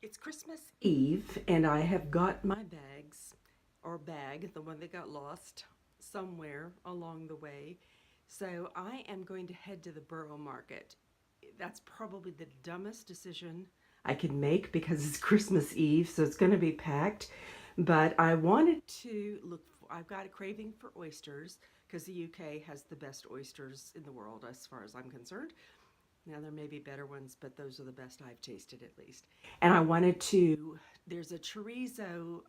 It's Christmas Eve, and I have got my bags, or bag, the one that got lost somewhere along the way. So I am going to head to the Borough Market. That's probably the dumbest decision I can make because it's Christmas Eve, so it's going to be packed. But I wanted to look for, I've got a craving for oysters because the UK has the best oysters in the world as far as I'm concerned. Now, there may be better ones, but those are the best I've tasted at least. And I wanted to, there's a chorizo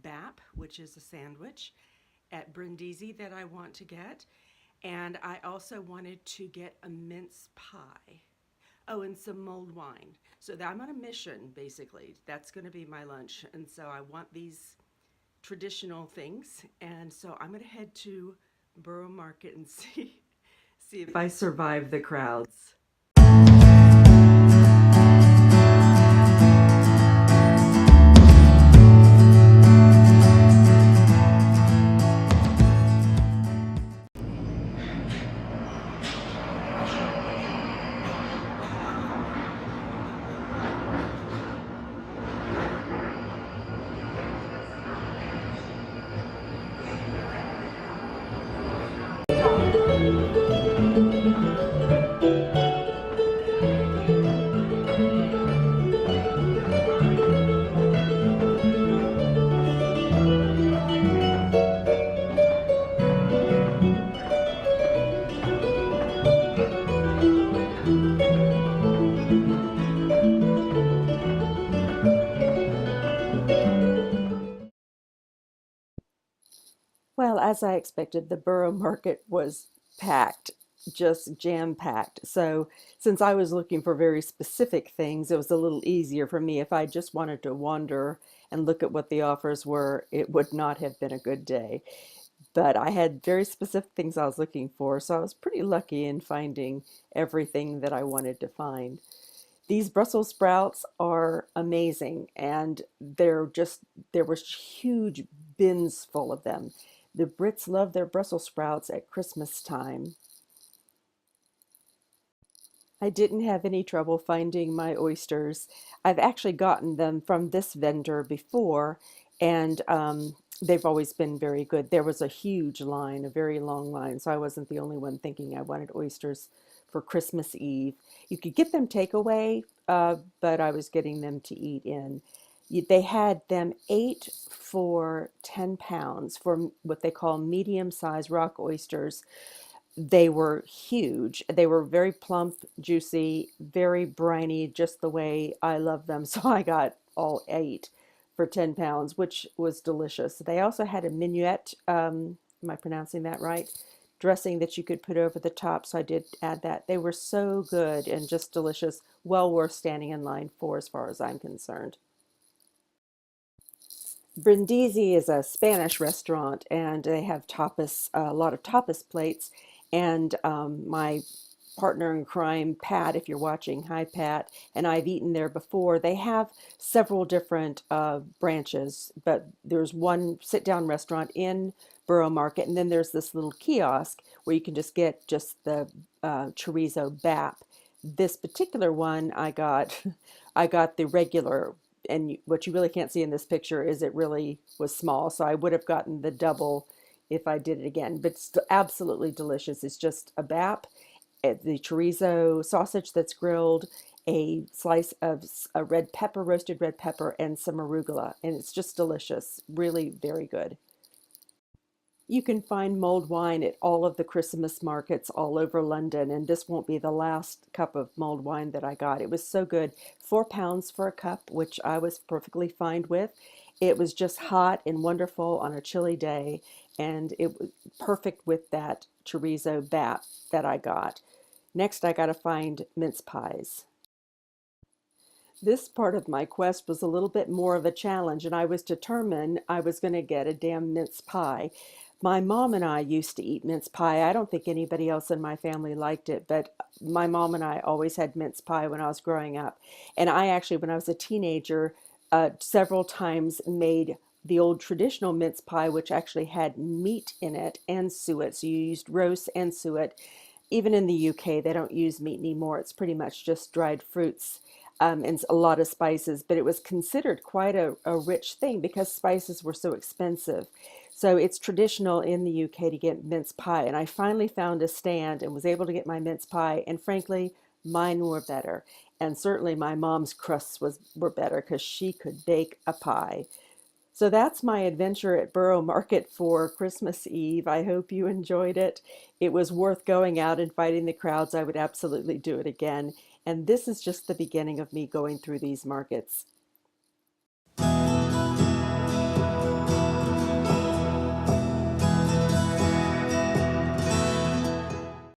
bap, which is a sandwich at Brindisi that I want to get. And I also wanted to get a mince pie. Oh, and some mulled wine. So I'm on a mission, basically. That's going to be my lunch. And so I want these traditional things. And so I'm going to head to Borough Market and see if I survive the crowds. Well, as I expected, the Borough Market was packed, just jam-packed. So, since I was looking for very specific things, it was a little easier for me. If I just wanted to wander and look at what the offers were, it would not have been a good day. But I had very specific things I was looking for, so I was pretty lucky in finding everything that I wanted to find. These Brussels sprouts are amazing, and there were huge bins full of them. The Brits love their Brussels sprouts at Christmas time. I didn't have any trouble finding my oysters. I've actually gotten them from this vendor before, and they've always been very good. There was a huge line, a very long line, so I wasn't the only one thinking I wanted oysters for Christmas Eve. You could get them takeaway, but I was getting them to eat in. They had them 8 for £10 for what they call medium-sized rock oysters. They were huge. They were very plump, juicy, very briny, just the way I love them. So I got all 8 for £10, which was delicious. They also had a minuet, am I pronouncing that right? Dressing that you could put over the top. So I did add that. They were so good and just delicious. Well worth standing in line for as far as I'm concerned. Brindisi is a Spanish restaurant, and they have tapas, a lot of tapas plates. And my partner in crime, Pat, if you're watching, hi Pat, and I've eaten there before. They have several different branches, but there's one sit-down restaurant in Borough Market, and then there's this little kiosk where you can just get just the chorizo bap. This particular one I got, I got the regular, and what you really can't see in this picture is it really was small. So I would have gotten the double if I did it again. But it's absolutely delicious. It's just a bap, the chorizo sausage that's grilled, a slice of a red pepper, roasted red pepper, and some arugula. And it's just delicious. Really very good. You can find mulled wine at all of the Christmas markets all over London, and this won't be the last cup of mulled wine that I got. It was so good. £4 for a cup, which I was perfectly fine with. It was just hot and wonderful on a chilly day, and it was perfect with that chorizo bat that I got. Next, I got to find mince pies. This part of my quest was a little bit more of a challenge, and I was determined I was going to get a damn mince pie. My mom and I used to eat mince pie. I don't think anybody else in my family liked it, but my mom and I always had mince pie when I was growing up. And I actually, when I was a teenager, several times made the old traditional mince pie, which actually had meat in it and suet. So you used roast and suet. Even in the UK, they don't use meat anymore. It's pretty much just dried fruits. and a lot of spices, but it was considered quite a rich thing because spices were so expensive. So it's traditional in the UK to get mince pie. And I finally found a stand and was able to get my mince pie. And frankly, mine were better. And certainly my mom's crusts were better because she could bake a pie. So that's my adventure at Borough Market for Christmas Eve. I hope you enjoyed it. It was worth going out and fighting the crowds. I would absolutely do it again. And this is just the beginning of me going through these markets.